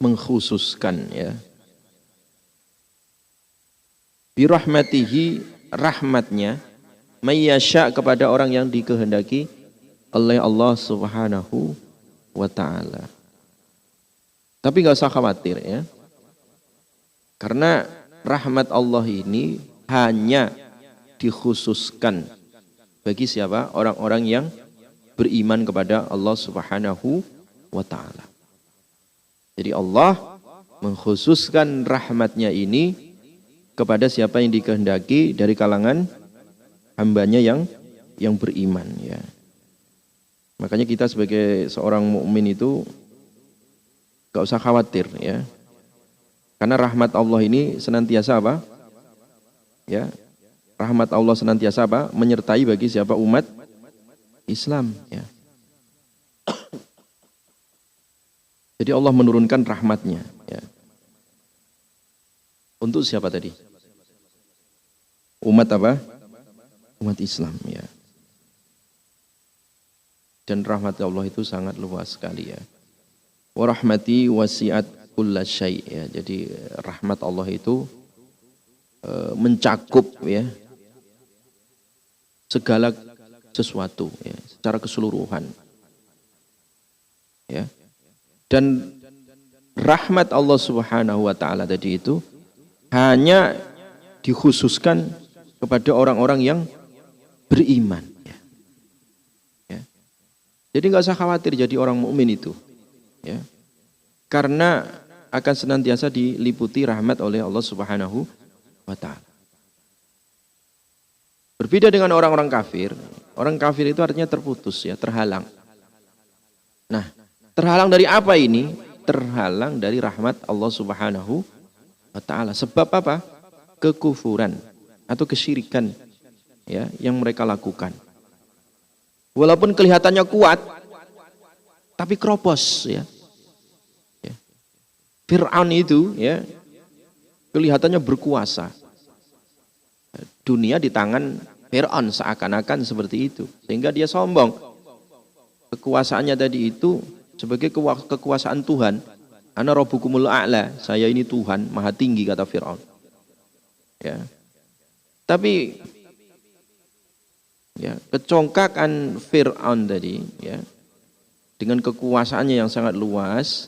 Mengkhususkan ya. Birahmatihi rahmatnya mayyasha kepada orang yang dikehendaki oleh Allah Subhanahu wa taala. Tapi nggak usah khawatir ya. Karena rahmat Allah ini hanya dikhususkan bagi siapa? Orang-orang yang beriman kepada Allah Subhanahu wa taala. Jadi Allah mengkhususkan rahmatnya ini kepada siapa yang dikehendaki dari kalangan hambanya yang beriman ya. Makanya kita sebagai seorang mukmin itu gak usah khawatir ya. Karena rahmat Allah ini senantiasa apa? Ya. Rahmat Allah senantiasa apa? Menyertai bagi siapa umat Islam ya. Jadi Allah menurunkan rahmatnya ya. Untuk siapa tadi? Umat apa? Umat Islam ya. Dan rahmat Allah itu sangat luas sekali ya. Wa rahmati wasi'at kulla syai' ya. Jadi rahmat Allah itu mencakup ya segala sesuatu ya, secara keseluruhan. Ya. Dan rahmat Allah Subhanahu wa taala tadi itu hanya dikhususkan kepada orang-orang yang beriman ya. Ya. Jadi enggak usah khawatir jadi orang mukmin itu. Ya. Karena akan senantiasa diliputi rahmat oleh Allah Subhanahu wa taala. Berbeda dengan orang-orang kafir. Orang kafir itu artinya terputus ya, terhalang. Nah, terhalang dari apa ini? Terhalang dari rahmat Allah Subhanahu wa taala. Sebab apa? Kekufuran atau kesyirikan ya yang mereka lakukan. Walaupun kelihatannya kuat tapi keropos ya. Fir'aun itu ya kelihatannya berkuasa. Dunia di tangan Fir'aun seakan-akan seperti itu. Sehingga dia sombong. Kekuasaannya tadi itu sebagai kekuasaan Tuhan. Ana rabbukumul a'la, saya ini Tuhan, maha tinggi kata Fir'aun. Ya. Tapi ya, kecongkakan Fir'aun tadi ya dengan kekuasaannya yang sangat luas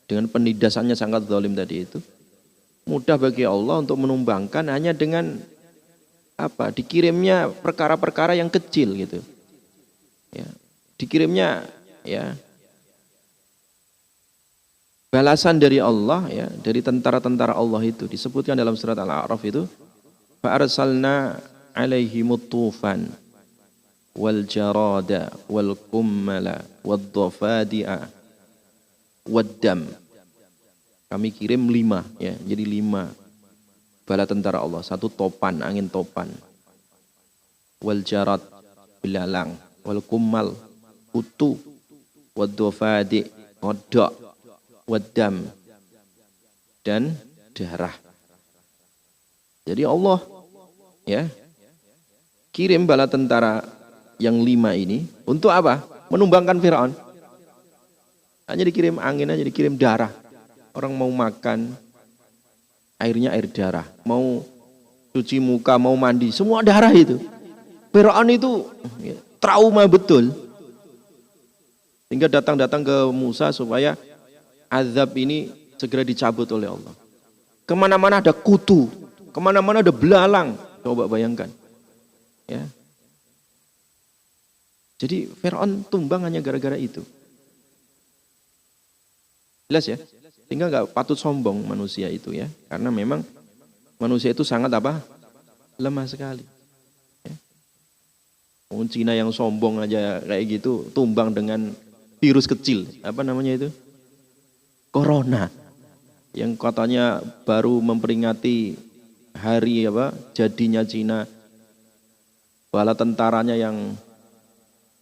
dengan penindasannya sangat zalim tadi itu, mudah bagi Allah untuk menumbangkan hanya dengan apa? Dikirimnya perkara-perkara yang kecil gitu. Ya. Dikirimnya ya balasan dari Allah ya, dari tentara-tentara Allah itu disebutkan dalam surat Al-A'raf itu, fa arsalna 'alaihimut tufan wal jarada wal kummala wad dhafadi'a wad dam. Kami kirim 5 ya, jadi 5 bala tentara Allah. 1 topan, angin topan. Wal jarad, belalang. Wal kummal, kutu. Wad dhafadi, kodok. Wad dam, dan darah. Jadi Allah ya kirim bala tentara yang 5 ini untuk apa? Menumbangkan Firaun. Hanya dikirim angin aja, dikirim darah. Orang mau makan, airnya air darah. Mau cuci muka, mau mandi, semua darah itu. Firaun itu ya, trauma betul. Sehingga datang ke Musa supaya azab ini segera dicabut oleh Allah. Kemana-mana ada kutu, kemana-mana ada belalang. Coba bayangkan. Ya. Jadi Firaun tumbang hanya gara-gara itu. Jelas ya? Sehingga nggak patut sombong manusia itu ya, karena memang manusia itu sangat apa? Lemah sekali. Ya. Cina yang sombong aja kayak gitu, tumbang dengan virus kecil, apa namanya itu? Corona, yang katanya baru memperingati hari apa? Jadinya Cina, bala tentaranya yang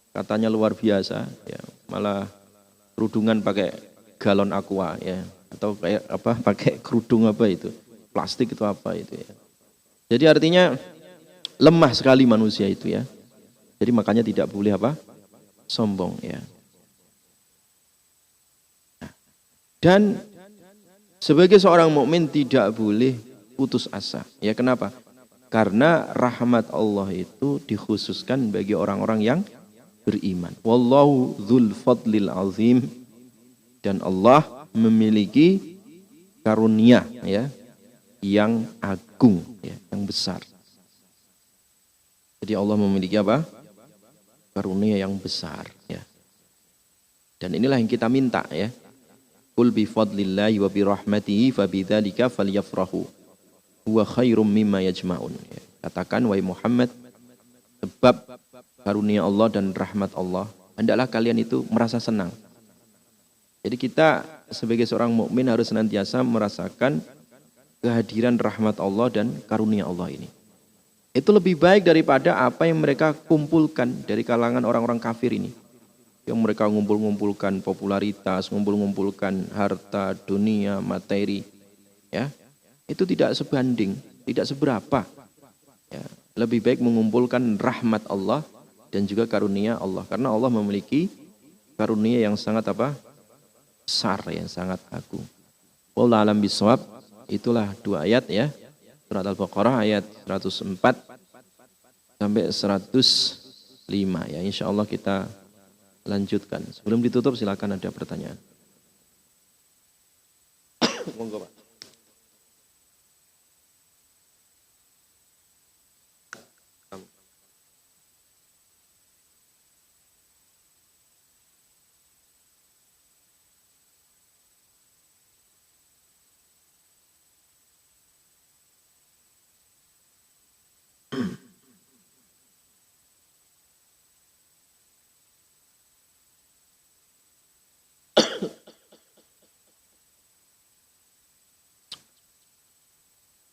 katanya luar biasa, ya malah kerudungan pakai galon aqua ya. Atau kayak apa pakai kerudung apa itu plastik itu apa itu ya. Jadi artinya lemah sekali manusia itu ya. Jadi makanya tidak boleh apa sombong ya. Dan sebagai seorang mukmin tidak boleh putus asa ya. Kenapa? Karena rahmat Allah itu dikhususkan bagi orang-orang yang beriman. Wallahu dzul fadlil azim, dan Allah memiliki karunia ya yang agung ya, yang besar. Jadi Allah memiliki apa? Karunia yang besar ya. Dan inilah yang kita minta ya. Qul bi fadlillahi wa bi rahmatihi fabidzalika falyafrahu huwa khairum mimma yajma'un. Ya. Katakan wahai Muhammad, sebab karunia Allah dan rahmat Allah, hendaklah kalian itu merasa senang. Jadi kita sebagai seorang mukmin harus senantiasa merasakan kehadiran rahmat Allah dan karunia Allah ini. Itu lebih baik daripada apa yang mereka kumpulkan dari kalangan orang-orang kafir ini. Yang mereka ngumpulkan popularitas, ngumpulkan harta, dunia, materi. Ya, itu tidak sebanding, tidak seberapa. Ya, lebih baik mengumpulkan rahmat Allah dan juga karunia Allah. Karena Allah memiliki karunia yang sangat apa? Besar, yang sangat agung. Wallahu a'lam bishawab. Itulah 2 ayat ya. Surat Al-Baqarah ayat 104 sampai 105 ya. Insyaallah kita lanjutkan. Sebelum ditutup silakan ada pertanyaan. Monggo Pak.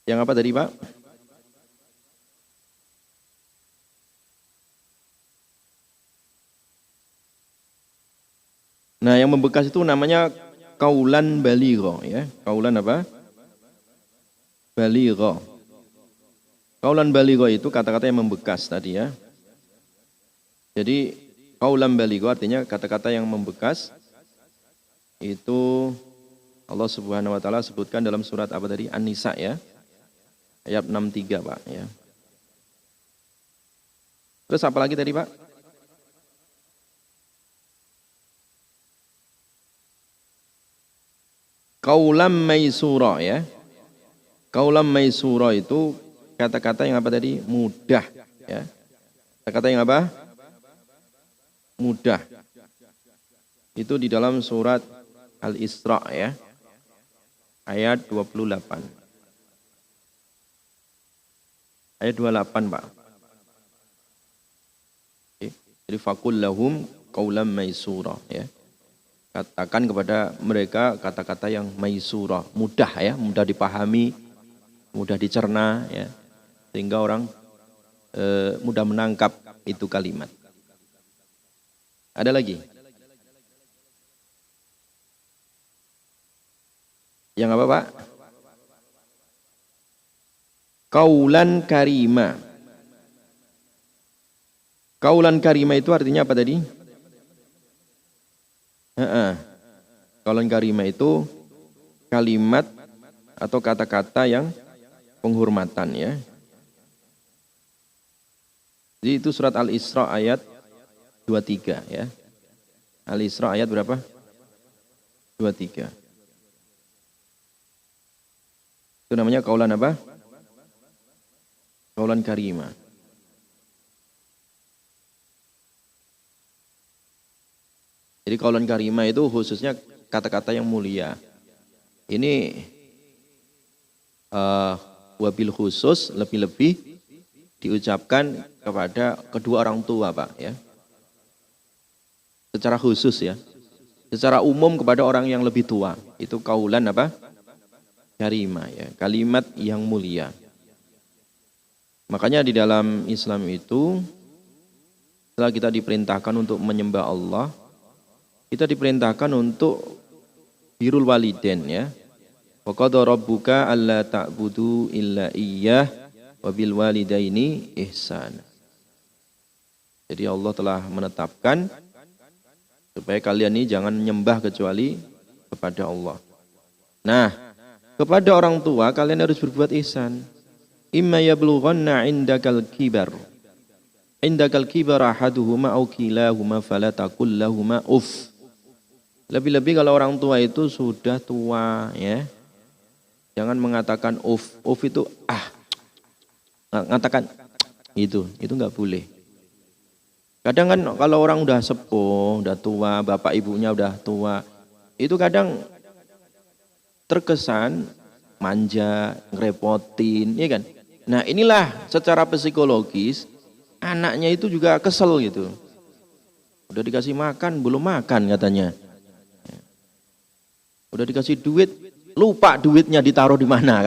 Yang apa tadi Pak? Nah, yang membekas itu namanya kaulan baligha ya. Kaulan apa? Baligha. Kaulan baligha itu kata-kata yang membekas tadi ya. Jadi kaulan baligha artinya kata-kata yang membekas. Itu Allah Subhanahu wa taala sebutkan dalam surat apa tadi? An-Nisa ya. Ayat 63 Pak ya. Terus apa lagi tadi Pak? Qaulam maisura ya. Qaulam maisura itu kata-kata yang apa tadi? Mudah ya. Kata-kata yang apa? Mudah. Itu di dalam surat Al-Isra ya. Ayat 28. Ayat 28, Pak. Oke. Jadi faqul lahum qaulam maisura ya. Katakan kepada mereka kata-kata yang maisura, mudah ya, mudah dipahami, mudah dicerna ya. Sehingga orang mudah menangkap itu kalimat. Ada lagi? Yang apa, Pak? Qaulan karima. Qaulan karima itu artinya apa tadi? Qaulan karima itu kalimat atau kata-kata yang penghormatan ya. Jadi itu surat Al-Isra ayat 23 ya. Al-Isra ayat berapa? 23. Itu namanya qaulan apa? Qaulan karima. Jadi qaulan karima itu khususnya kata-kata yang mulia. Ini wabil khusus lebih-lebih diucapkan kepada kedua orang tua, Pak ya. Secara khusus ya. Secara umum kepada orang yang lebih tua. Itu qaulan apa? Karima ya, kalimat yang mulia. Makanya di dalam Islam itu setelah kita diperintahkan untuk menyembah Allah, kita diperintahkan untuk birrul walidain ya. Wa qad rabbuka alla ta'budu illa iyyah wa bil walidaini ihsana. Jadi Allah telah menetapkan supaya kalian ini jangan menyembah kecuali kepada Allah. Nah, kepada orang tua kalian harus berbuat ihsan. Imma yablughanna indakal kibar ahaduhuma aw kilahuma fala taqul lahumā uff. Lebih-lebih kalau orang tua itu sudah tua ya. Jangan mengatakan uff. Uff itu mengatakan itu enggak boleh. Kadang kan kalau orang udah sepuh, udah tua, bapak ibunya udah tua, itu kadang terkesan manja, ngerepotin, ya kan? Nah inilah secara psikologis anaknya itu juga kesel gitu. Udah dikasih makan, belum makan katanya. Udah dikasih duit, lupa duitnya ditaruh di mana.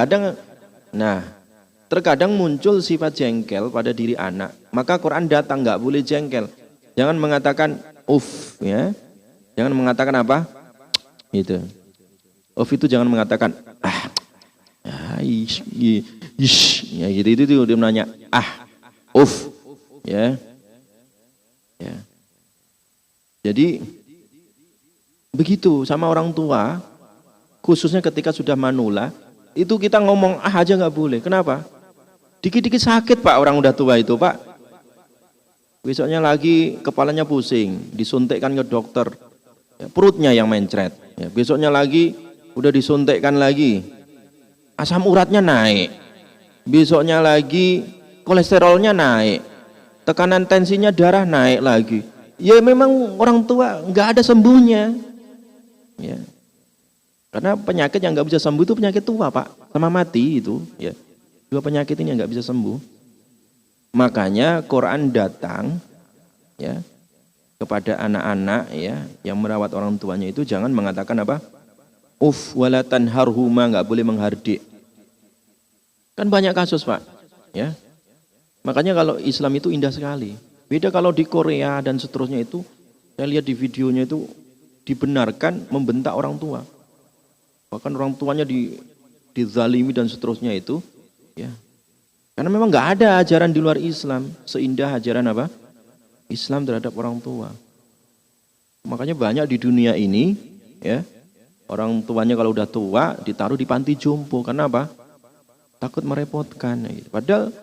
Terkadang muncul sifat jengkel pada diri anak. Maka Quran datang, nggak boleh jengkel. Jangan mengatakan uff ya. Jangan mengatakan apa? Gitu. Uff itu jangan mengatakan ya gitu itu dia menanya uff ya. Jadi begitu sama orang tua, khususnya ketika sudah manula, itu kita ngomong aja nggak boleh. Kenapa? Dikit-dikit sakit Pak orang udah tua itu Pak. Besoknya lagi kepalanya pusing, disuntikkan ke dokter, ya, perutnya yang mencret. Ya, besoknya lagi udah disuntikkan lagi, asam uratnya naik. Besoknya lagi kolesterolnya naik, tekanan tensinya darah naik lagi. Ya memang orang tua nggak ada sembuhnya. Ya. Karena penyakit yang nggak bisa sembuh itu penyakit tua Pak, sama mati itu. Ya. Dua penyakit ini yang nggak bisa sembuh. Makanya Quran datang ya kepada anak-anak ya yang merawat orang tuanya itu jangan mengatakan apa? Uff wala tanharhuma, nggak boleh menghardik. Kan banyak kasus Pak, ya. Makanya kalau Islam itu indah sekali. Beda kalau di Korea dan seterusnya itu, saya lihat di videonya itu dibenarkan membentak orang tua. Bahkan orang tuanya dizalimi dan seterusnya itu, ya. Karena memang nggak ada ajaran di luar Islam seindah ajaran apa? Islam terhadap orang tua. Makanya banyak di dunia ini, ya, orang tuanya kalau udah tua ditaruh di panti jompo. Karena apa? Takut merepotkan. Padahal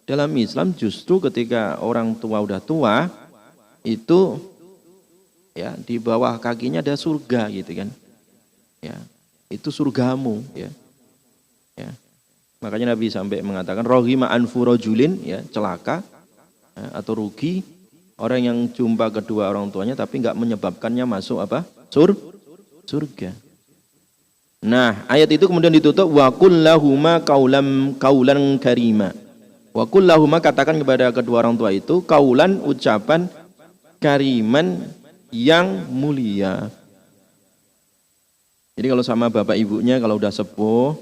dalam Islam justru ketika orang tua udah tua itu, ya, di bawah kakinya ada surga gitu kan, ya. itu surgamu, ya. Ya. Makanya Nabi sampai mengatakan rohima anfu rajulin, ya, celaka ya, atau rugi orang yang jumpa kedua orang tuanya tapi enggak menyebabkannya masuk apa? Surga. Nah, ayat itu kemudian ditutup wa kullahuma kaulan karima. Wa kullahuma, katakan kepada kedua orang tua itu kaulan, ucapan kariman, yang mulia. Jadi kalau sama bapak ibunya kalau udah sepuh,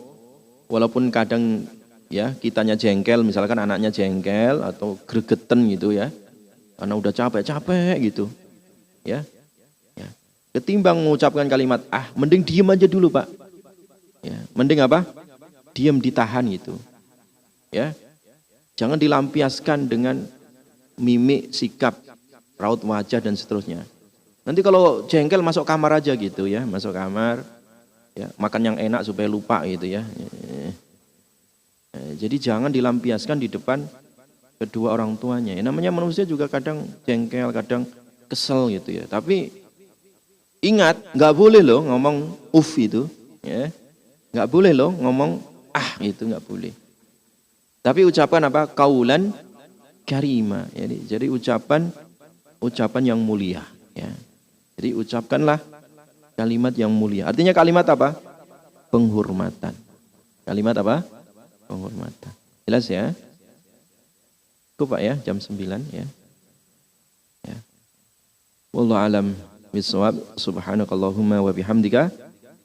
walaupun kadang ya kitanya jengkel, misalkan anaknya jengkel atau gregeten gitu ya, karena udah capek gitu, ya, ketimbang mengucapkan kalimat mending diem aja dulu pak, ya, mending apa? Diem, ditahan gitu, ya, jangan dilampiaskan dengan mimik, sikap, raut wajah dan seterusnya. Nanti kalau jengkel masuk kamar aja gitu ya, masuk kamar, ya, makan yang enak supaya lupa gitu ya. Jadi jangan dilampiaskan di depan kedua orang tuanya. Namanya manusia juga kadang jengkel, kadang kesel gitu ya. Tapi ingat, nggak boleh loh ngomong itu, ya, nggak boleh loh ngomong itu nggak boleh. Tapi ucapan apa? Kaulan karima. Jadi ucapan yang mulia. Ya. Jadi ucapkanlah kalimat yang mulia. Artinya kalimat apa? Penghormatan. Kalimat apa? Penghormatan. Jelas ya? Cukup Pak ya, jam 9 ya. Ya. Wallahu alam bishawab. Subhanakallahumma wa bihamdika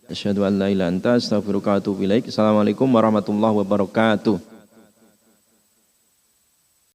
asyhadu an la ilaha illa anta astaghfiruka wa atubu ilaik. Assalamualaikum warahmatullahi wabarakatuh.